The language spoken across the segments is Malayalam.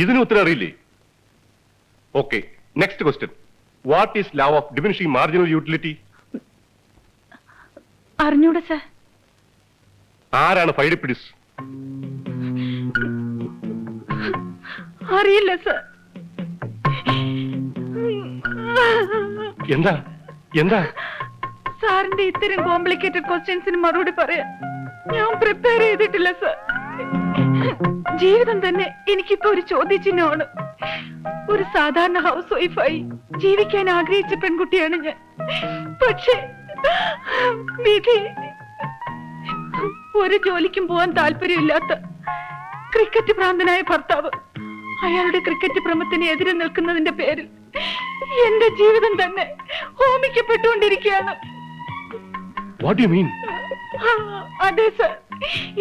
ഇതിന് ഉത്തരം അറിയില്ലേ? Okay, next question. What is law of diminishing marginal utility? അറിഞ്ഞൂടാ സർ. ആരാണ് ഫൈഡിപ്പിഡിസ്? അറിയില്ല സർ. എന്താ എന്താ സാറിന്റെ ഇത്തരം കോംപ്ലിക്കേറ്റഡ് ക്വസ്റ്റ്യൻസിന് മറുപടി പറയാൻ ഞാൻ പ്രിപ്പയർ ചെയ്തിട്ടില്ല സർ. ജീവിതം തന്നെ എനിക്കിപ്പോ ഒരു ചോദ്യചിഹ്നമാണ്. ഒരു സാധാരണ ഹൗസ് വൈഫായി ജീവിക്കാൻ ആഗ്രഹിച്ച പെൺകുട്ടിയാണ് ഞാൻ. പക്ഷേ വിധി ഒരു ജോലിക്കും പോവാൻ താല്പര്യമില്ലാത്ത ക്രിക്കറ്റ് ഭ്രാന്തനായ ഭർത്താവ് അയാളുടെ ക്രിക്കറ്റ് ഭ്രമത്തിന് എതിരെ നിൽക്കുന്നതിന്റെ പേരിൽ എന്റെ ജീവിതം തന്നെ ഹോമിക്കപ്പെട്ടുകൊണ്ടിരിക്കുകയാണ്. What do you mean? അതെ സർ,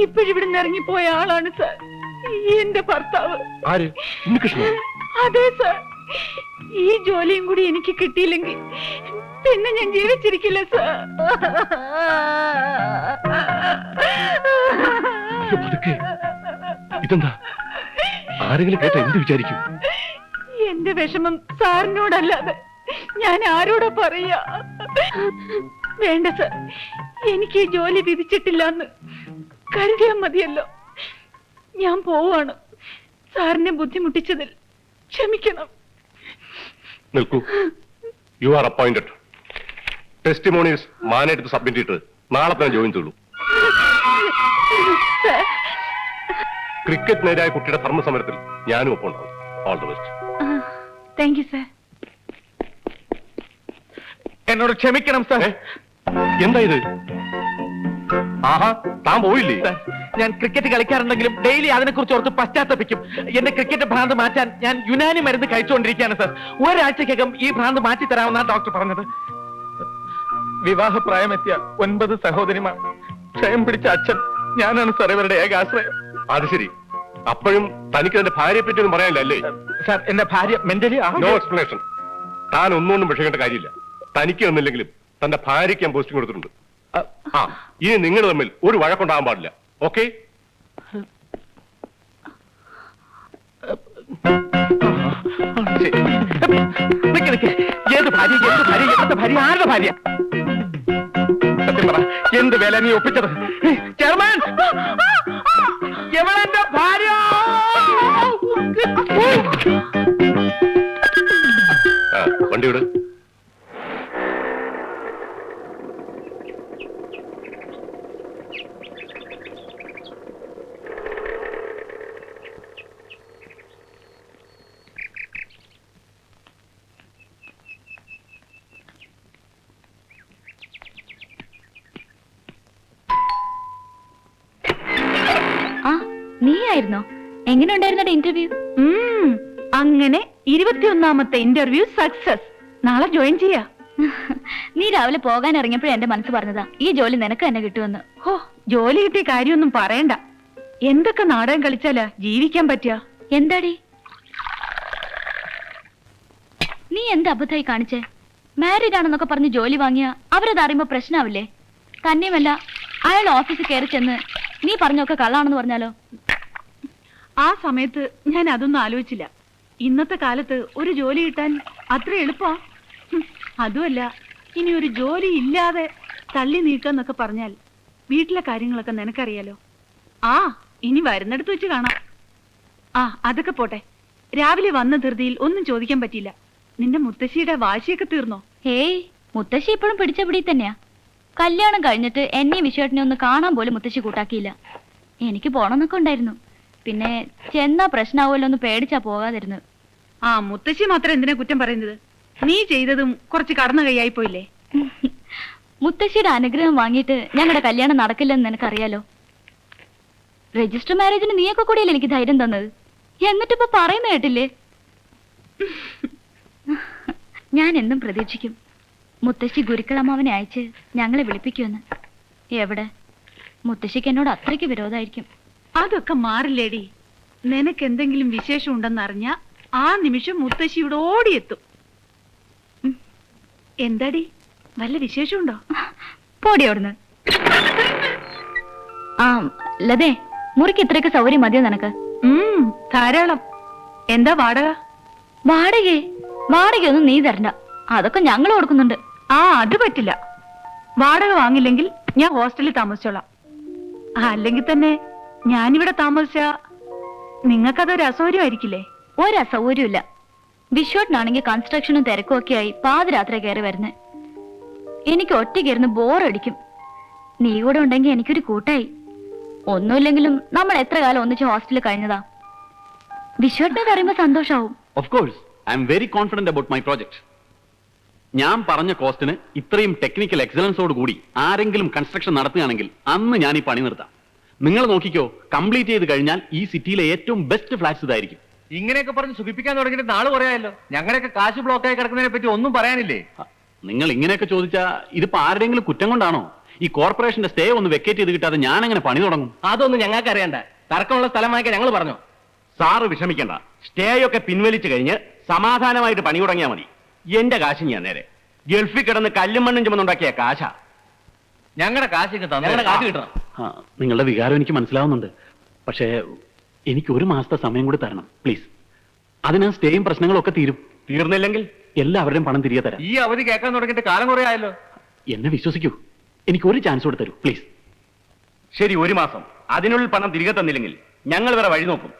ഇപ്പോഴിവിടുന്ന് ഇറങ്ങിപ്പോയ ആളാണ് സർ എന്റെ ഭർത്താവ്. ആര്? ഉണ്ണികൃഷ്ണൻ? അതെ സർ. ഈ ജോലിയും കൂടി എനിക്ക് കിട്ടിയില്ലെങ്കിൽ പിന്നെ ഞാൻ ജീവിച്ചിരിക്കില്ല സർ. ഇതെന്താ? ആരെങ്കിലും കേട്ട എന്ത് വിചാരിക്കും? എന്റെ വിഷമം സാറിനോടല്ലാതെ ഞാൻ ആരോടാ പറയാ? വേണ്ട സർ, എനിക്ക് ഈ ജോലി വിധിച്ചിട്ടില്ലെന്ന് കരുതിയാൽ മതിയല്ലോ. ഞാൻ പോവാണ്. സാറിനെ ബുദ്ധിമുട്ടിച്ചതിൽ ക്ഷമിക്കണം. നിൽക്കൂ. You are appointed. ടെസ്റ്റിമോണീസ് മാനെടുത്ത് സബ്മിറ്റ് ചെയ്തിട്ട് നാളെ തന്നെ ജോയിൻ ചെയ്തു. ക്രിക്കറ്റിനെതിരായ കുട്ടിയുടെ ധർമ്മസമരത്തിൽ ഞാനും ഒപ്പം ഉണ്ടാവും. All the best. Thank you sir. എന്നോട് ക്ഷമിക്കണം സാർ. എന്താ ഇത്? ആഹാ, താൻ പോയില്ലേ? ഞാൻ ക്രിക്കറ്റ് കളിക്കാറുണ്ടെങ്കിലും ഡെയിലി അതിനെക്കുറിച്ച് ഓർത്ത് പശ്ചാത്തപിക്കും. എന്റെ ക്രിക്കറ്റ് ഭ്രാന്ത് മാറ്റാൻ ഞാൻ യുനാനി മരുന്ന് കഴിച്ചുകൊണ്ടിരിക്കുകയാണ് സാർ. ഒരാഴ്ചക്കകം ഈ ഭ്രാന്ത് മാറ്റി തരാമെന്നാണ് ഡോക്ടർ പറഞ്ഞത്. വിവാഹപ്രായമെത്തിയ 9 സഹോദരിമാർ, ക്ഷയം പിടിച്ച അച്ഛൻ, ഞാനാണ് സാർ ഇവരുടെ ഏകാശ്രയം. അത് ശരി. അപ്പോഴും തനിക്ക് എന്റെ ഭാര്യയെ പറ്റി ഒന്നും പറയാനില്ലേ? സാർ, എന്റെ ഭാര്യ മെന്റലി നോ എക്സ്പ്ലനേഷൻ. താൻ ഒന്നുകൊണ്ടും വിഷയേണ്ട കാര്യമില്ല. തനിക്ക് ഒന്നില്ലെങ്കിലും തന്റെ ഭാര്യയ്ക്ക് ഞാൻ പോസ്റ്റിംഗ് കൊടുത്തിട്ടുണ്ട്. ഇനി നിങ്ങൾ തമ്മിൽ ഒരു വഴക്കുണ്ടാകാൻ പാടില്ല. ഓക്കെ? ഏത് ഭാര്യ? എന്ത് ഭാര്യ? എന്ത് ഭാര്യ? ആരുടെ ഭാര്യ? സത്യം പറ, എന്ത് വേല നീ ഒപ്പിച്ചത്? ചെയർമാൻ, എവളെന്റെ ഭാര്യ? വണ്ടിയുടെ നീയായിരുന്നോ? എങ്ങനെ ഉണ്ടായിരുന്ന ഇന്റർവ്യൂ? അങ്ങനെ 21ാമത്തെ ഇന്റർവ്യൂ സക്സസ്. നാളെ ജോയിൻ ചെയ്യാ. നീ രാവിലെ പോകാൻ ഇറങ്ങിയപ്പോഴേ എന്റെ മനസ്സ് പറഞ്ഞതാ ഈ ജോലി നിനക്ക് തന്നെ കിട്ടുമെന്ന്. ഹോ, ജോലി കിട്ടിയ കാര്യമൊന്നും പറയണ്ട. എന്തൊക്കെ നാടകം കളിച്ചാലാ ജീവിക്കാൻ പറ്റുക? എന്താടി നീ എന്ത് അബദ്ധമായി കാണിച്ചേ? മാരീഡ് ആണെന്നൊക്കെ പറഞ്ഞ് ജോലി വാങ്ങിയ അവരത് അറിയുമ്പോ പ്രശ്നാവില്ലേ? തന്നെയുമല്ല, അയാൾ ഓഫീസിൽ കയറി ചെന്ന് നീ പറഞ്ഞൊക്കെ കള്ളാണെന്ന് പറഞ്ഞാലോ? ആ സമയത്ത് ഞാൻ അതൊന്നും ആലോചിച്ചില്ല. ഇന്നത്തെ കാലത്ത് ഒരു ജോലി കിട്ടാൻ അത്ര എളുപ്പാ? അതുമല്ല, ഇനി ഒരു ജോലി ഇല്ലാതെ തള്ളി നീക്കാന്നൊക്കെ പറഞ്ഞാൽ വീട്ടിലെ കാര്യങ്ങളൊക്കെ നിനക്കറിയാലോ. ഇനി വരുന്നിടത്ത് വെച്ച് കാണാം. അതൊക്കെ പോട്ടെ. രാവിലെ വന്ന ധൃതിയിൽ ഒന്നും ചോദിക്കാൻ പറ്റിയില്ല. നിന്റെ മുത്തശ്ശിയുടെ വാശിയൊക്കെ തീർന്നോ? ഹേയ്, മുത്തശ്ശി ഇപ്പോഴും പിടിച്ച പിടി തന്നെയാ. കല്യാണം കഴിഞ്ഞിട്ട് എന്നെയും വിശ്വേട്ടനെ ഒന്ന് കാണാൻ പോലും മുത്തശ്ശി കൂട്ടാക്കിയില്ല. എനിക്ക് പോണമെന്നൊക്കെ ഉണ്ടായിരുന്നു. പിന്നെ ചെന്നാ പ്രശ്നമാവുമല്ലോ എന്ന് പേടിച്ചാ പോകാതിരുന്നു. മുത്തശ്ശി മാത്രം എന്തിനാ കുറ്റം പറയുന്നത്? നീ ചെയ്തതും കുറച്ച് കടന്നു കൈയായി പോയില്ലേ? മുത്തശ്ശിയുടെ അനുഗ്രഹം വാങ്ങിയിട്ട് ഞങ്ങളുടെ കല്യാണം നടക്കില്ലെന്ന് നിനക്കറിയാലോ. രജിസ്റ്റർ മാരേജിന് നീയൊക്കെ കൂടിയല്ലേ എനിക്ക് ധൈര്യം തന്നത്. എന്നിട്ടിപ്പോ പറയുന്ന കേട്ടില്ലേ? ഞാൻ എന്നും പ്രതീക്ഷിക്കും മുത്തശ്ശി ഗുരുക്കളമ്മാവനെ അയച്ച് ഞങ്ങളെ വിളിപ്പിക്കുമെന്ന്. എവിടെ? മുത്തശ്ശിക്ക് എന്നോട് അത്രയ്ക്ക് വിരോധമായിരിക്കും. അതൊക്കെ മാറില്ലേടി. നിനക്ക് എന്തെങ്കിലും വിശേഷം ഉണ്ടെന്നറിഞ്ഞ ആ നിമിഷം മുത്തശ്ശി ഇവിടെ ഓടിയെത്തും. എന്താടി, വല്ല വിശേഷമുണ്ടോ? പോടി അവിടുന്ന്. ലതേ, മുറിക്ക് ഇത്രയൊക്കെ സൗകര്യം മതിയോ നിനക്ക്? ധാരാളം. എന്താ വാടക? വാടകയൊന്നും നീ തരണ്ട, അതൊക്കെ ഞങ്ങൾ കൊടുക്കുന്നുണ്ട്. അത് പറ്റില്ല. വാടക വാങ്ങില്ലെങ്കിൽ ഞാൻ ഹോസ്റ്റലിൽ താമസിച്ചോളാം. അല്ലെങ്കിൽ തന്നെ ഞാനിവിടെ താമസിച്ച നിങ്ങൾക്കതൊരു അസൗകര്യമായിരിക്കില്ലേ? ഒരസൗകര്യമില്ല. വിശ്വട്ടിനാണെങ്കിൽ കൺസ്ട്രക്ഷനും തിരക്കും ഒക്കെ ആയി പാതിരാത്രി കയറി വരുന്നേ. എനിക്ക് ഒറ്റയ്ക്കിരുന്ന് ബോറടിക്കും. നീ കൂടെ ഉണ്ടെങ്കിൽ എനിക്കൊരു കൂട്ടായി. ഒന്നുമില്ലെങ്കിലും നമ്മൾ എത്ര കാലം ഒന്നിച്ച് ഹോസ്റ്റലിൽ കഴിഞ്ഞതാ. വിശ്വട്ടിനെ പറയുമ്പോ സന്തോഷാവും. Of course, I'm very confident about my project. ഞാൻ പറഞ്ഞ കോസ്റ്റിന് ഇത്രയും ടെക്നിക്കൽ എക്സലൻസോട് കൂടി ആരെങ്കിലും കൺസ്ട്രക്ഷൻ നടത്തുകയാണെങ്കിൽ അന്ന് ഞാൻ ഈ പണി നിർത്താം. നിങ്ങൾ നോക്കിക്കോ, കംപ്ലീറ്റ് ചെയ്ത് കഴിഞ്ഞാൽ ഈ സിറ്റിയിലെ ഏറ്റവും ബെസ്റ്റ് ഫ്ലാറ്റ്സ് ഇതായിരിക്കും. ഇങ്ങനെയൊക്കെ പറഞ്ഞ് സുഖിപ്പിക്കാൻ തുടങ്ങിയിട്ട് നാള് പറയാമല്ലോ. ഞങ്ങളുടെയൊക്കെ കാശ് ബ്ലോക്കായി കിടക്കുന്നതിനെ പറ്റി ഒന്നും പറയാനില്ലേ? നിങ്ങൾ ഇങ്ങനെയൊക്കെ ചോദിച്ചാൽ ഇതിപ്പോ ആരുടെയെങ്കിലും കുറ്റം കൊണ്ടാണോ? ഈ കോർപ്പറേഷന്റെ സ്റ്റേ ഒന്ന് വെക്കേറ്റ് ചെയ്ത് കിട്ടാതെ ഞാൻ എങ്ങനെ പണി തുടങ്ങും? അതൊന്നും ഞങ്ങൾക്ക് അറിയണ്ട. തർക്കമുള്ള സ്ഥലം വാങ്ങിക്കാൻ ഞങ്ങൾ പറഞ്ഞു. സാറ് വിഷമിക്കണ്ട, സ്റ്റേ ഒക്കെ പിൻവലിച്ചു കഴിഞ്ഞ് സമാധാനമായിട്ട് പണി തുടങ്ങിയാൽ മതി. എന്റെ കാശ് ഞാൻ നേരെ ഗൾഫിൽ കിടന്ന് കല്ലും മണ്ണും ചുമന്നുണ്ടാക്കിയ കാശാ. ഞങ്ങളുടെ കാശ് ഞങ്ങളുടെ കാശ് കിട്ടണം. നിങ്ങളുടെ വികാരം എനിക്ക് മനസ്സിലാവുന്നുണ്ട്. പക്ഷേ എനിക്ക് ഒരു മാസത്തെ സമയം കൂടി തരണം പ്ലീസ്. അതിന് സ്റ്റേയും പ്രശ്നങ്ങളും ഒക്കെ തീർന്നില്ലെങ്കിൽ എല്ലാവരുടെയും പണം തിരികെ തരാം. ഈ അവധി കേൾക്കാൻ തുടങ്ങിയിട്ട് കാലം കുറേ ആയല്ലോ. എന്നെ വിശ്വസിക്കൂ, എനിക്ക് ഒരു ചാൻസ് കൂടെ തരൂ പ്ലീസ്. ശരി, ഒരു മാസം. അതിനുള്ളിൽ പണം തിരികെ തന്നില്ലെങ്കിൽ ഞങ്ങൾ വേറെ വഴി നോക്കും.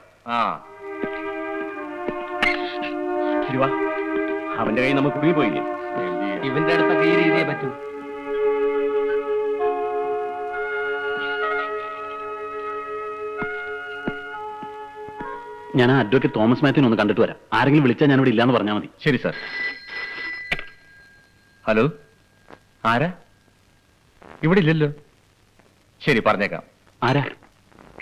അവന്റെ കൈ നമുക്ക് കുടുങ്ങിപ്പോയില്ലേ? ഇവന്റെ അടുത്തൊക്കെ ഈ രീതിയെ പറ്റൂ. ഞാൻ ആ അഡ്വക്കേറ്റ് തോമസ് മാത്യുവിനെ ഒന്ന് കണ്ടിട്ട് വരാം. ആരെങ്കിലും വിളിച്ചാൽ ഞാൻ ഇവിടെ ഇല്ലാന്ന് പറഞ്ഞാൽ മതി. ശരി സാർ. ഹലോ, ആരാ? ഇവിടെ ഇല്ലല്ലോ. ശരി, പറഞ്ഞേക്കാം. ആരാ?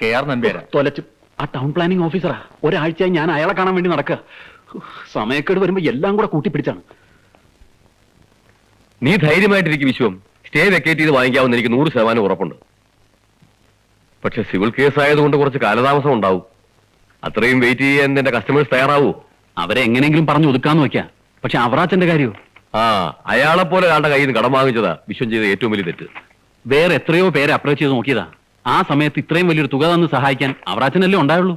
KR നമ്പ്യാരാ. തൊലച്ചു. ആ ടൗൺ പ്ലാനിംഗ് ഓഫീസറാ. ഒരാഴ്ചയായി ഞാൻ അയാളെ കാണാൻ വേണ്ടി നടക്കുക. സമയക്കേട് വരുമ്പോ എല്ലാം കൂടെ കൂട്ടിപ്പിടിച്ചാണ്. നീ ധൈര്യമായിട്ടിരിക്കും വിശ്വം. സ്റ്റേ വെക്കേറ്റ് ചെയ്ത് വാങ്ങിക്കാമെന്ന് എനിക്ക് 100% ഉറപ്പുണ്ട്. പക്ഷെ സിവിൽ കേസ് ആയതുകൊണ്ട് കുറച്ച് കാലതാമസം ഉണ്ടാവും. അത്രയും വെയിറ്റ് ചെയ്യാൻ എന്റെ കസ്റ്റമേഴ്സ് തയ്യാറാവൂ? അവരെ എങ്ങനെയെങ്കിലും പറഞ്ഞു ഒതുക്കാന്ന് വെക്കാം. പക്ഷെ അവറാച്ചന്റെ കാര്യമോ? അയാളെ പോലെ ഒരാളുടെ കയ്യിൽ നിന്ന് കടം വാങ്ങിച്ചതാ വിശ്വം ചെയ്ത ഏറ്റവും വലിയ തെറ്റ്. വേറെ എത്രയോ പേരെ അപ്രോച്ച് ചെയ്ത് നോക്കിയതാ. ആ സമയത്ത് ഇത്രയും വലിയൊരു തുക തന്ന് സഹായിക്കാൻ അവറാച്ചനല്ലേ ഉണ്ടായുള്ളൂ.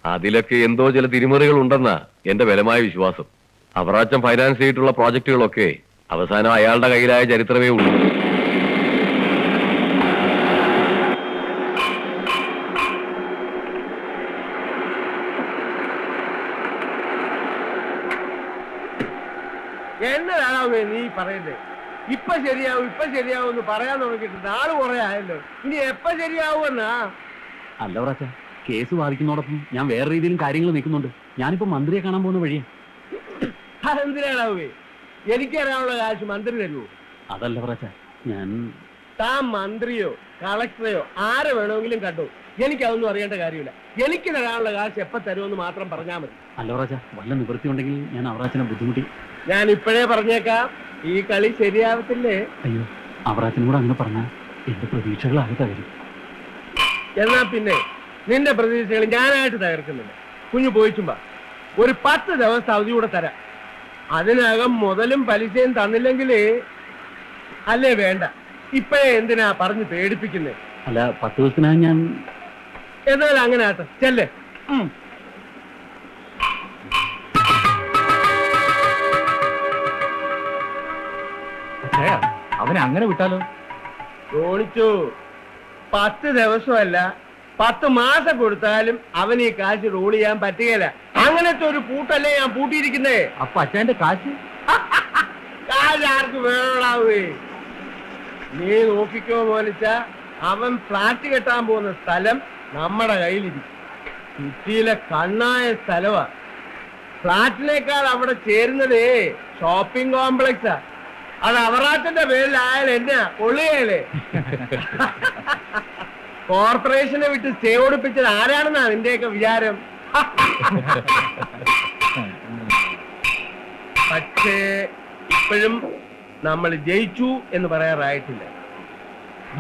അതിലൊക്കെ എന്തോ ചില തിരിമറികൾ ഉണ്ടെന്നാ എന്റെ ബലമായ വിശ്വാസം. അവറാച്ചൻ ഫൈനാൻസ് ചെയ്തിട്ടുള്ള പ്രോജക്റ്റുകളൊക്കെ അവസാനം അയാളുടെ കയ്യിലായ ചരിത്രമേ ഉള്ളൂ. എന്നതാണോ നീ പറയുന്നത്? ഇപ്പൊ ശരിയാവും എന്ന് പറയാൻ തുടങ്ങിയിട്ട് നാള് കുറെ ആയല്ലോ. ഇനി എപ്പ ശരിയാവുമെന്നാ? അല്ല അവറാച്ച, കേസ് വാദിക്കുന്നതോടൊപ്പം ഞാൻ വേറെ രീതിയിലും കാര്യങ്ങൾ നീക്കുന്നുണ്ട്. ഞാനിപ്പോ മന്ത്രിയെ കാണാൻ പോകുന്ന വഴിയാ. അതെന്തിനാണാവേ? എനിക്കറിയാനുള്ള കാശ് മന്ത്രി തരുമോ? അതല്ല അവറാച്ച, ഞാൻ താൻ മന്ത്രിയോ കളക്ടറെയോ ആരെ വേണമെങ്കിലും കണ്ടു. എനിക്കതൊന്നും അറിയേണ്ട കാര്യമില്ല. എനിക്ക് തരാനുള്ള കാശ് എപ്പ തരുമെന്ന് മാത്രം പറഞ്ഞാൽ മതി. അല്ല അവറാച്ച, വല്ല നിവൃത്തി ഉണ്ടെങ്കിൽ ഞാൻ അവറാച്ചനെ ബുദ്ധിമുട്ടി. ഞാൻ ഇപ്പോഴേ പറഞ്ഞേക്കാം, ഈ കളി ശരിയാവത്തില്ലേ? അയ്യോ, അവറാച്ചനോട് അങ്ങനെ പറഞ്ഞാൽ എന്റെ പ്രതീക്ഷകളാകെ തകരും. എന്നാ പിന്നെ നിന്റെ പ്രതീക്ഷകൾ ഞാനായിട്ട് തകർക്കുന്നില്ല. കുഞ്ഞു പോയിച്ചുമ്പോ ഒരു 10 ദിവസം അവധി കൂടെ തരാം. അതിനകം മുതലും പലിശയും തന്നില്ലെങ്കിലേ അല്ലേ വേണ്ട. ഇപ്പഴേ എന്തിനാ പറഞ്ഞു പേടിപ്പിക്കുന്നേ? അല്ല, 10 ദിവസത്തിനായി ഞാൻ. എന്നാലും അങ്ങനെ ആട്ടെ, ചെല്ലേ. അവനെ അങ്ങനെ വിട്ടാലോ? തോണിച്ചു 10 ദിവസമല്ല 10 മാസം കൊടുത്താലും അവന് ഈ കാശ് റോൾ ചെയ്യാൻ പറ്റുകയില്ല. അങ്ങനത്തെ ഒരു പൂട്ടല്ലേ ഞാൻ പൂട്ടിയിരിക്കുന്നേ. അപ്പൊ അച്ഛന്റെ കാശ് കാശ് ആർക്ക് വേണോളാവേ? നീ നോക്കിക്കോ മോനിച്ച, അവൻ ഫ്ലാറ്റ് കെട്ടാൻ പോകുന്ന സ്ഥലം നമ്മുടെ കയ്യിലിരിക്കും. സിറ്റിയിലെ കണ്ണായ സ്ഥലമാ. ഫ്ലാറ്റിനേക്കാൾ അവിടെ ചേരുന്നതേ ഷോപ്പിംഗ് കോംപ്ലക്സാ. അത് അവറാച്ചന്റെ പേരിലായാലും എന്നാ കൊള്ളുകയല്ലേ? കോർപ്പറേഷനെ വിട്ട് സ്റ്റേ ഓടിപ്പിച്ചത് ആരാണെന്നാ നിന്റെയൊക്കെ വിചാരം? പക്ഷേ ഇപ്പോഴും നമ്മൾ ജയിച്ചു എന്ന് പറയാറായിട്ടില്ല.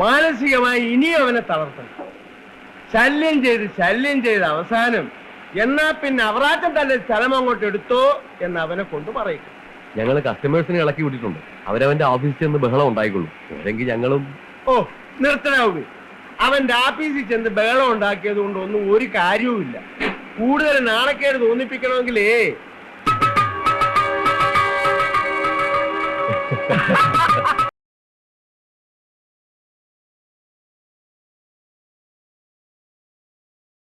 മാനസികമായി ഇനിയും അവനെ തളർത്തണം. ശല്യം ചെയ്ത് അവസാനം എന്നാ പിന്നെ അവറാച്ചൻ തന്നെ സ്ഥലം അങ്ങോട്ട് എടുത്തോ എന്ന് അവനെ കൊണ്ട് പറയും. ഞങ്ങൾ കസ്റ്റമേഴ്സിനെ ഇളക്കി വിട്ടിട്ടുണ്ട്. അവരവന്റെ ഓഫീസിൽ ചെന്ന് ബഹളം ഉണ്ടായിക്കൊള്ളും. അല്ലെങ്കിൽ ഞങ്ങളും. ഓ നിർത്തണാവൂ. അവന്റെ ആഫീസിൽ ചെന്ന് ബഹളം ഉണ്ടാക്കിയത് കൊണ്ട് ഒന്നും ഒരു കാര്യവുമില്ല. കൂടുതൽ നാണക്കേട് തോന്നിപ്പിക്കണമെങ്കിലേ